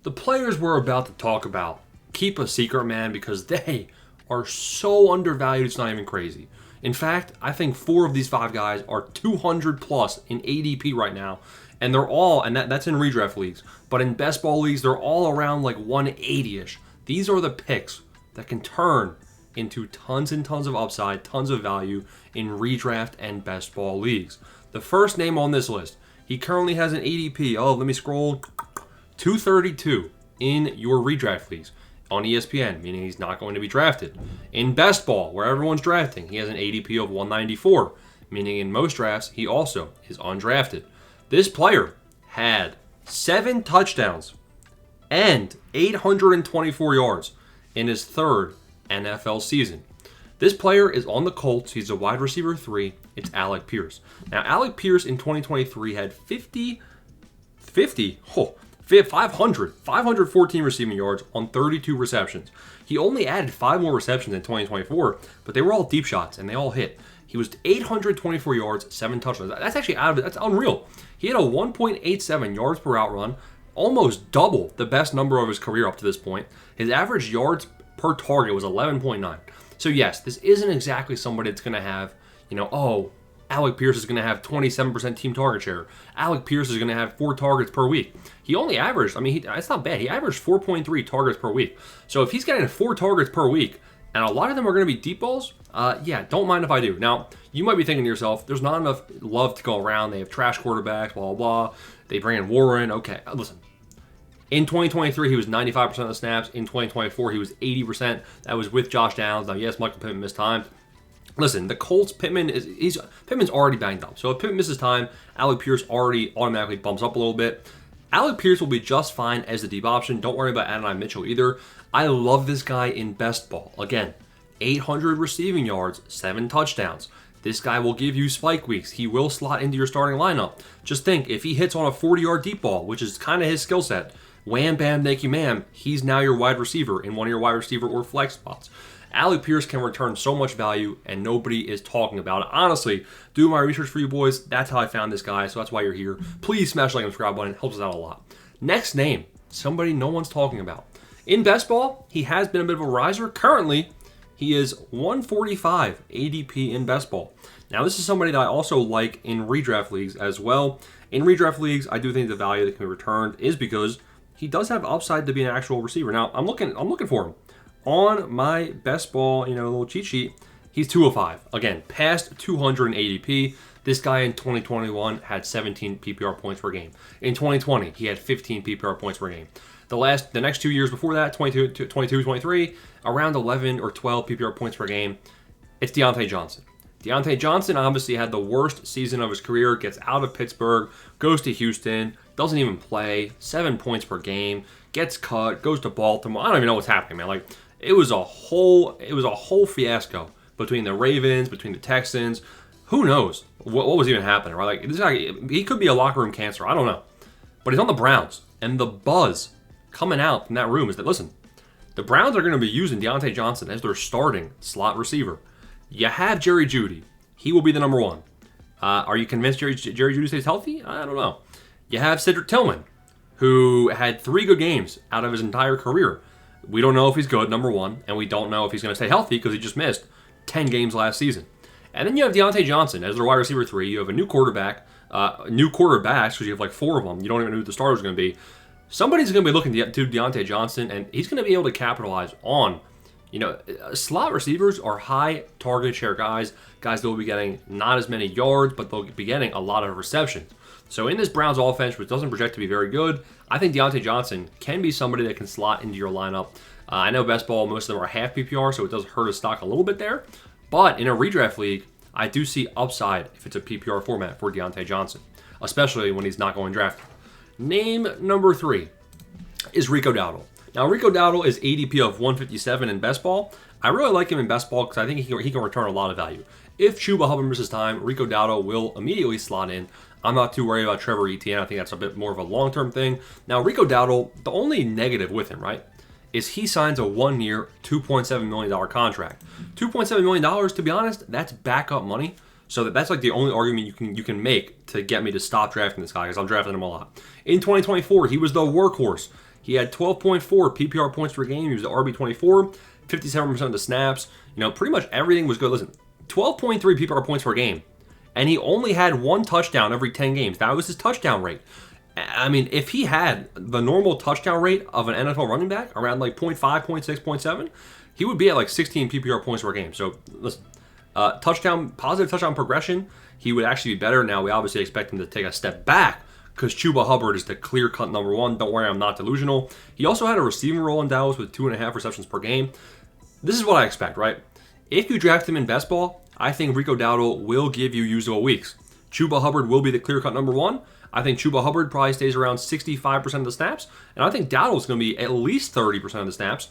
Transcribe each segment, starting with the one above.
The players we're about to talk about keep a secret, man, because they are so undervalued, it's not even crazy. In fact, I think 4 of these 5 guys are 200 plus in ADP right now, and they're all, and that's in redraft leagues, but in best ball leagues, they're all around like 180-ish. These are the picks that can turn into tons and tons of upside, tons of value in redraft and best ball leagues. The first name on this list, he currently has an ADP, let me scroll, 232 in your redraft leagues on ESPN, meaning he's not going to be drafted. In best ball, where everyone's drafting, he has an ADP of 194, meaning in most drafts, he also is undrafted. This player had 7 touchdowns and 824 yards in his 3rd NFL season. This player is on the Colts. He's a wide receiver 3. It's Alec Pierce. Now, Alec Pierce in 2023 had 514 receiving yards on 32 receptions. He only added 5 more receptions in 2024, but they were all deep shots, and they all hit. He was 824 yards, 7 touchdowns. That's actually that's unreal. He had a 1.87 yards per route run, almost double the best number of his career up to this point. His average yards per target was 11.9. So yes, this isn't exactly somebody that's going to have, Alec Pierce is going to have 27% team target share. Alec Pierce is going to have 4 targets per week. He only averaged, it's not bad. He averaged 4.3 targets per week. So if he's getting 4 targets per week, and a lot of them are going to be deep balls, don't mind if I do. Now, you might be thinking to yourself, there's not enough love to go around. They have trash quarterbacks, blah, blah, blah. They bring in Warren. Okay, listen. In 2023, he was 95% of the snaps. In 2024, he was 80%. That was with Josh Downs. Now, yes, Michael Pittman missed time. Listen, the Colts, Pittman's already banged up. So if Pittman misses time, Alec Pierce already automatically bumps up a little bit. Alec Pierce will be just fine as the deep option. Don't worry about Adonai Mitchell either. I love this guy in best ball. Again, 800 receiving yards, 7 touchdowns. This guy will give you spike weeks. He will slot into your starting lineup. Just think, if he hits on a 40-yard deep ball, which is kind of his skill set, wham, bam, thank you, ma'am, he's now your wide receiver in one of your wide receiver or flex spots. Alec Pierce can return so much value, and nobody is talking about it. Honestly, doing my research for you boys, that's how I found this guy, so that's why you're here. Please smash the like and subscribe button. It helps us out a lot. Next name, somebody no one's talking about. In best ball, he has been a bit of a riser. Currently, he is 145 ADP in best ball. Now, this is somebody that I also like in redraft leagues as well. In redraft leagues, I do think the value that can be returned is because he does have upside to be an actual receiver. Now, I'm looking for him. On my best ball, little cheat sheet, he's 205. Again, past 200 in ADP. This guy in 2021 had 17 PPR points per game. In 2020, he had 15 PPR points per game. The next 2 years before that, 22, 23, around 11 or 12 PPR points per game. It's Deontay Johnson. Deontay Johnson obviously had the worst season of his career, gets out of Pittsburgh, goes to Houston, doesn't even play, 7 points per game, gets cut, goes to Baltimore. I don't even know what's happening, man. It was a whole fiasco between the Ravens, between the Texans. Who knows what was even happening, right? This guy, he could be a locker room cancer. I don't know. But he's on the Browns, and the buzz coming out from that room is that, listen, the Browns are going to be using Deontay Johnson as their starting slot receiver. You have Jerry Jeudy. He will be the number 1. Are you convinced Jerry Jeudy stays healthy? I don't know. You have Cedric Tillman, who had 3 good games out of his entire career. We don't know if he's good, number 1, and we don't know if he's going to stay healthy because he just missed 10 games last season. And then you have Deontay Johnson as their wide receiver 3. You have a new quarterbacks, because you have 4 of them. You don't even know who the starter is going to be. Somebody's going to be looking to Deontay Johnson, and he's going to be able to capitalize on, slot receivers are high target share guys that will be getting not as many yards, but they'll be getting a lot of receptions. So in this Browns offense, which doesn't project to be very good, I think Deontay Johnson can be somebody that can slot into your lineup. I know best ball, most of them are half PPR, so it does hurt his stock a little bit there. But in a redraft league, I do see upside if it's a PPR format for Deontay Johnson, especially when he's not going drafted. Name number 3 is Rico Dowdle. Now, Rico Dowdle is ADP of 157 in best ball. I really like him in best ball because I think he can return a lot of value. If Chuba Hubbard misses time, Rico Dowdle will immediately slot in. I'm not too worried about Trevor Etienne. I think that's a bit more of a long-term thing. Now, Rico Dowdle, the only negative with him, right, is he signs a 1-year, $2.7 million contract. $2.7 million, to be honest, that's backup money. So that's the only argument you can make to get me to stop drafting this guy, because I'm drafting him a lot. In 2024, he was the workhorse. He had 12.4 PPR points per game. He was the RB24, 57% of the snaps. Pretty much everything was good. Listen, 12.3 PPR points per game, and he only had 1 touchdown every 10 games. That was his touchdown rate. I mean, if he had the normal touchdown rate of an NFL running back, around like 0.5, 0.6, 0.7, he would be at like 16 PPR points per game. So, listen, positive touchdown progression, he would actually be better. Now, we obviously expect him to take a step back because Chuba Hubbard is the clear-cut number 1. Don't worry, I'm not delusional. He also had a receiving role in Dallas with 2.5 receptions per game. This is what I expect, right? If you draft him in best ball, I think Rico Dowdle will give you usable weeks. Chuba Hubbard will be the clear-cut number 1. I think Chuba Hubbard probably stays around 65% of the snaps, and I think Dowdle is going to be at least 30% of the snaps,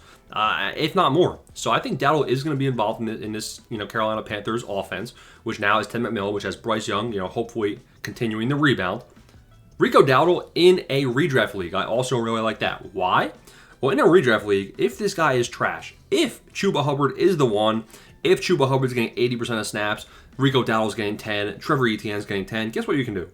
if not more. So I think Dowdle is going to be involved in this, Carolina Panthers offense, which now is Tim McMillan, which has Bryce Young, hopefully continuing the rebound. Rico Dowdle in a redraft league, I also really like that. Why? Well, in a redraft league, if this guy is trash, if Chuba Hubbard is the one, if Chuba Hubbard's getting 80% of snaps, Rico Dowdle's getting 10, Trevor Etienne's getting 10, guess what you can do?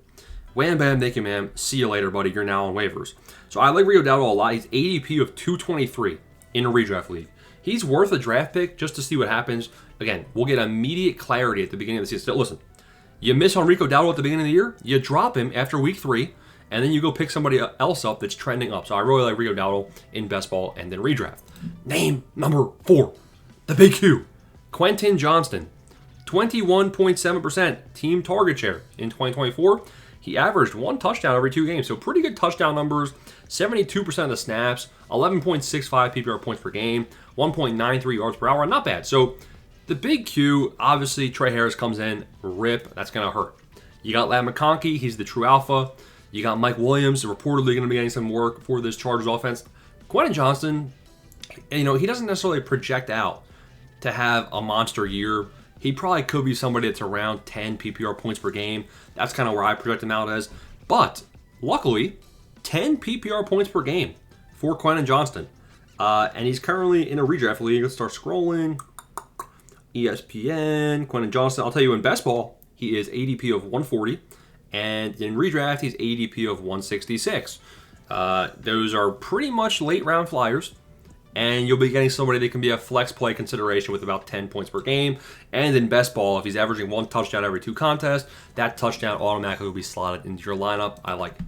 Wham, bam, thank you, ma'am. See you later, buddy. You're now on waivers. So I like Rico Dowdle a lot. He's ADP of 223 in a redraft league. He's worth a draft pick just to see what happens. Again, we'll get immediate clarity at the beginning of the season. So listen, you miss on Rico Dowdle at the beginning of the year, you drop him after week 3, and then you go pick somebody else up that's trending up. So I really like Rico Dowdle in best ball and then redraft. Name number 4, the big Q, Quentin Johnston. 21.7% team target share in 2024. He averaged 1 touchdown every 2 games, so pretty good touchdown numbers. 72% of the snaps, 11.65 PPR points per game, 1.93 yards per hour. Not bad. So the big Q, obviously, Trey Harris comes in, rip. That's going to hurt. You got Ladd McConkey. He's the true alpha. You got Mike Williams, reportedly going to be getting some work for this Chargers offense. Quentin Johnston, he doesn't necessarily project out to have a monster year. He probably could be somebody that's around 10 PPR points per game. That's kind of where I project him out as. But, luckily, 10 PPR points per game for Quentin Johnston. And he's currently in a redraft league. Let's start scrolling. ESPN, Quentin Johnston. I'll tell you, in best ball, he is ADP of 140. And in redraft, he's ADP of 166. Those are pretty much late round flyers. And you'll be getting somebody that can be a flex play consideration with about 10 points per game. And in best ball, if he's averaging 1 touchdown every 2 contests, that touchdown automatically will be slotted into your lineup. I like it.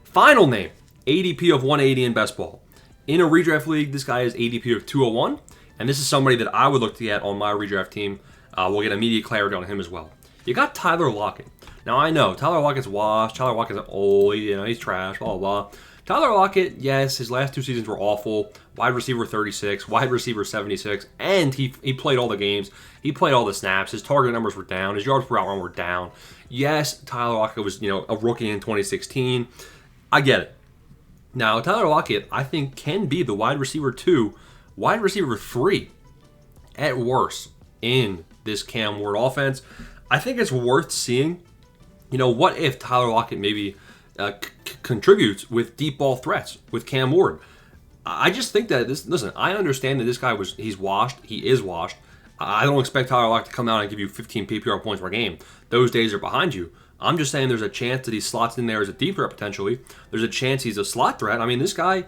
Final name, ADP of 180 in best ball. In a redraft league, this guy is ADP of 201. And this is somebody that I would look to get on my redraft team. We'll get immediate clarity on him as well. You got Tyler Lockett. Now, I know, Tyler Lockett's washed. Tyler Lockett's old. He's trash, blah, blah, blah. Tyler Lockett, yes, his last 2 seasons were awful. Wide receiver 36, wide receiver 76, and he played all the games. He played all the snaps. His target numbers were down. His yards per out run were down. Yes, Tyler Lockett was, a rookie in 2016. I get it. Now, Tyler Lockett, I think, can be the wide receiver 2, wide receiver 3 at worst in this Cam Ward offense. I think it's worth seeing. What if Tyler Lockett maybe contributes with deep ball threats with Cam Ward? I just think that listen, I understand that this guy he's washed. He is washed. I don't expect Tyler Lockett to come out and give you 15 PPR points per game. Those days are behind you. I'm just saying there's a chance that he slots in there as a deep threat potentially. There's a chance he's a slot threat. I mean, this guy,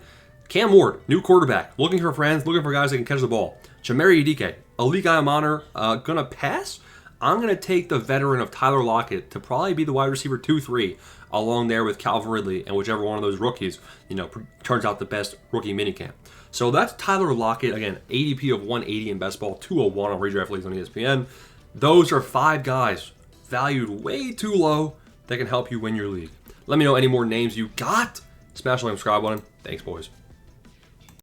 Cam Ward, new quarterback, looking for friends, looking for guys that can catch the ball. Chamari Idike, elite guy of honor, gonna pass. I'm going to take the veteran of Tyler Lockett to probably be the wide receiver 2-3 along there with Calvin Ridley and whichever one of those rookies, turns out the best rookie minicamp. So that's Tyler Lockett. Again, ADP of 180 in best ball, 201 on redraft leagues on ESPN. Those are 5 guys valued way too low that can help you win your league. Let me know any more names you got. Smash the like, subscribe button. Thanks, boys.